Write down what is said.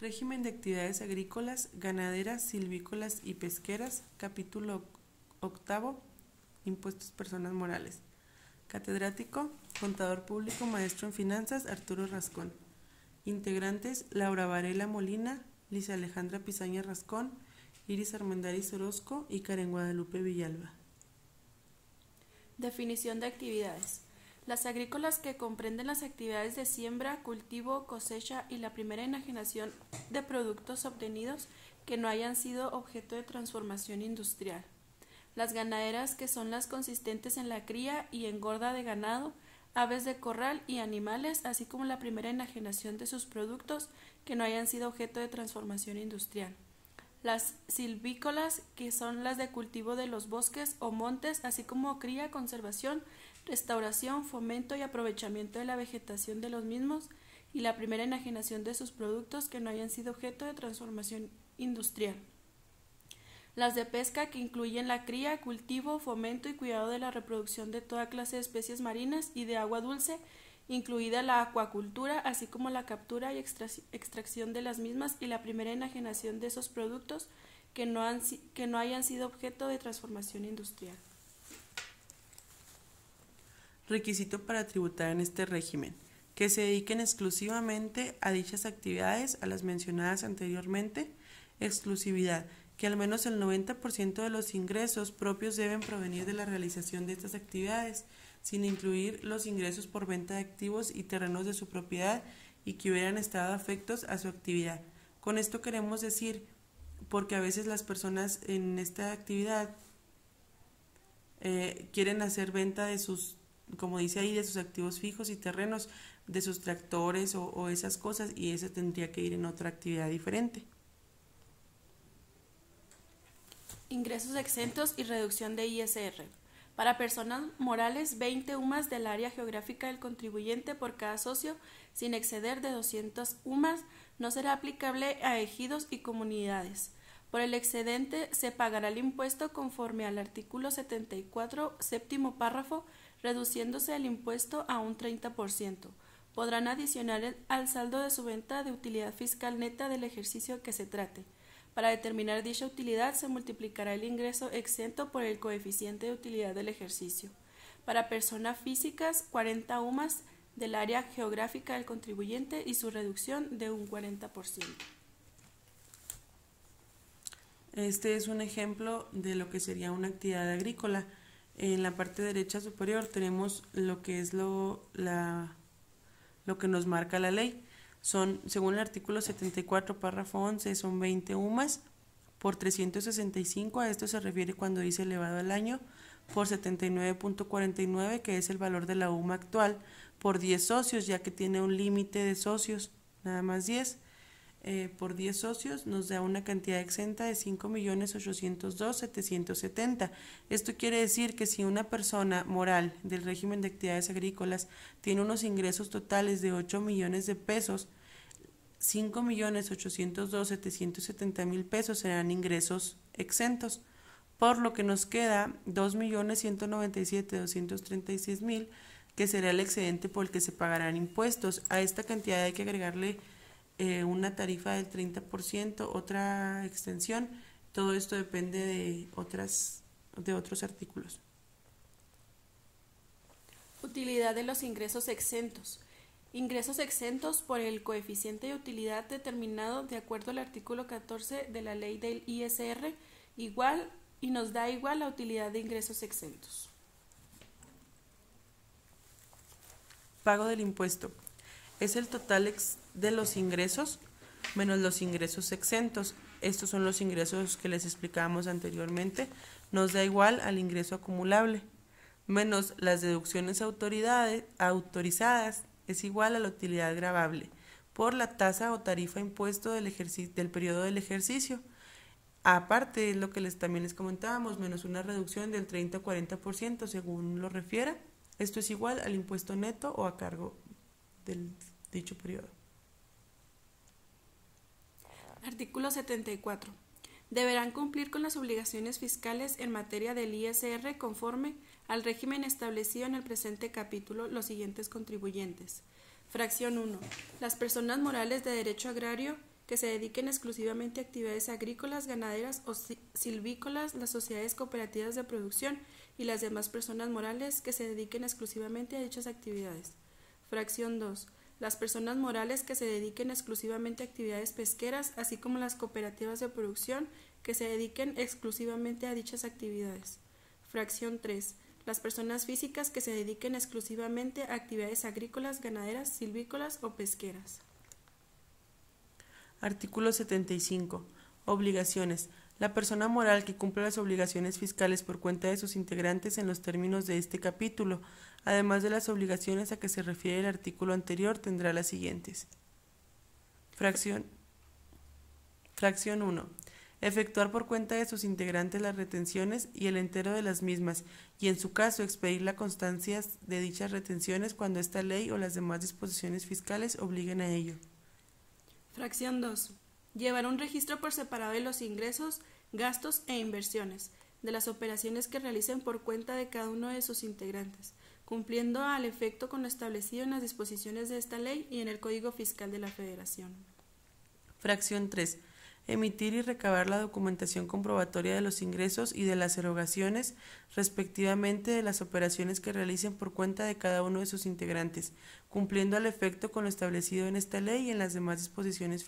Régimen de actividades agrícolas, ganaderas, silvícolas y pesqueras, capítulo octavo, impuestos personas morales. Catedrático, contador público, maestro en finanzas, Arturo Rascón. Integrantes, Laura Varela Molina, Lisa Alejandra Pizaña Rascón, Iris Armendáriz Orozco y Karen Guadalupe Villalba. Definición de actividades. Las agrícolas que comprenden las actividades de siembra, cultivo, cosecha y la primera enajenación de productos obtenidos que no hayan sido objeto de transformación industrial. Las ganaderas, que son las consistentes en la cría y engorda de ganado, aves de corral y animales, así como la primera enajenación de sus productos que no hayan sido objeto de transformación industrial. Las silvícolas, que son las de cultivo de los bosques o montes, así como cría, conservación, restauración, fomento y aprovechamiento de la vegetación de los mismos, y la primera enajenación de sus productos que no hayan sido objeto de transformación industrial. Las de pesca, que incluyen la cría, cultivo, fomento y cuidado de la reproducción de toda clase de especies marinas y de agua dulce, incluida la acuacultura, así como la captura y extracción de las mismas y la primera enajenación de esos productos que no hayan sido objeto de transformación industrial. Requisito para tributar en este régimen: que se dediquen exclusivamente a dichas actividades, a las mencionadas anteriormente. Exclusividad: que al menos el 90% de los ingresos propios deben provenir de la realización de estas actividades, sin incluir los ingresos por venta de activos y terrenos de su propiedad y que hubieran estado afectos a su actividad. Con esto queremos decir, porque a veces las personas en esta actividad quieren hacer venta de sus, como dice ahí, de sus activos fijos y terrenos, de sus tractores o esas cosas, y eso tendría que ir en otra actividad diferente. Ingresos exentos y reducción de ISR. Para personas morales, 20 UMAS del área geográfica del contribuyente por cada socio, sin exceder de 200 UMAS, no será aplicable a ejidos y comunidades. Por el excedente se pagará el impuesto conforme al artículo 74, séptimo párrafo, reduciéndose el impuesto a un 30%. Podrán adicionar al saldo de su venta de utilidad fiscal neta del ejercicio que se trate. Para determinar dicha utilidad se multiplicará el ingreso exento por el coeficiente de utilidad del ejercicio. Para personas físicas, 40 UMAS del área geográfica del contribuyente y su reducción de un 40%. Este es un ejemplo de lo que sería una actividad agrícola. En la parte derecha superior tenemos lo que es lo que nos marca la ley. Según el artículo 74, párrafo 11, son 20 UMAS por 365, a esto se refiere cuando dice elevado al año, por 79.49, que es el valor de la UMA actual, por 10 socios, ya que tiene un límite de socios, nada más 10, por 10 socios nos da una cantidad exenta de 5.802.770. Esto quiere decir que si una persona moral del régimen de actividades agrícolas tiene unos ingresos totales de 8 millones de pesos, 5.802.770.000 pesos serán ingresos exentos, por lo que nos queda 2.197.236.000, que será el excedente por el que se pagarán impuestos. A esta cantidad hay que agregarle una tarifa del 30%, otra extensión. Todo esto depende de otros artículos. Utilidad de los ingresos exentos. Ingresos exentos por el coeficiente de utilidad determinado de acuerdo al artículo 14 de la ley del ISR nos da igual la utilidad de ingresos exentos. Pago del impuesto. Es el total de los ingresos menos los ingresos exentos. Estos son los ingresos que les explicábamos anteriormente. Nos da igual al ingreso acumulable, menos las deducciones autorizadas, es igual a la utilidad gravable, por la tasa o tarifa impuesto del periodo del ejercicio. Aparte, es lo que también les comentábamos, menos una reducción del 30 o 40% según lo refiera. Esto es igual al impuesto neto o a cargo del dicho periodo. Artículo 74. Deberán cumplir con las obligaciones fiscales en materia del ISR conforme al régimen establecido en el presente capítulo los siguientes contribuyentes. Fracción 1. Las personas morales de derecho agrario que se dediquen exclusivamente a actividades agrícolas, ganaderas o silvícolas, las sociedades cooperativas de producción y las demás personas morales que se dediquen exclusivamente a dichas actividades. Fracción 2. Las personas morales que se dediquen exclusivamente a actividades pesqueras, así como las cooperativas de producción que se dediquen exclusivamente a dichas actividades. Fracción 3. Las personas físicas que se dediquen exclusivamente a actividades agrícolas, ganaderas, silvícolas o pesqueras. Artículo 75. Obligaciones. La persona moral que cumpla las obligaciones fiscales por cuenta de sus integrantes en los términos de este capítulo, además de las obligaciones a que se refiere el artículo anterior, tendrá las siguientes. Fracción 1. Efectuar por cuenta de sus integrantes las retenciones y el entero de las mismas, y en su caso expedir las constancias de dichas retenciones cuando esta ley o las demás disposiciones fiscales obliguen a ello. Fracción 2. Llevar un registro por separado de los ingresos, gastos e inversiones, de las operaciones que realicen por cuenta de cada uno de sus integrantes, cumpliendo al efecto con lo establecido en las disposiciones de esta ley y en el Código Fiscal de la Federación. Fracción 3. Emitir y recabar la documentación comprobatoria de los ingresos y de las erogaciones, respectivamente, de las operaciones que realicen por cuenta de cada uno de sus integrantes, cumpliendo al efecto con lo establecido en esta ley y en las demás disposiciones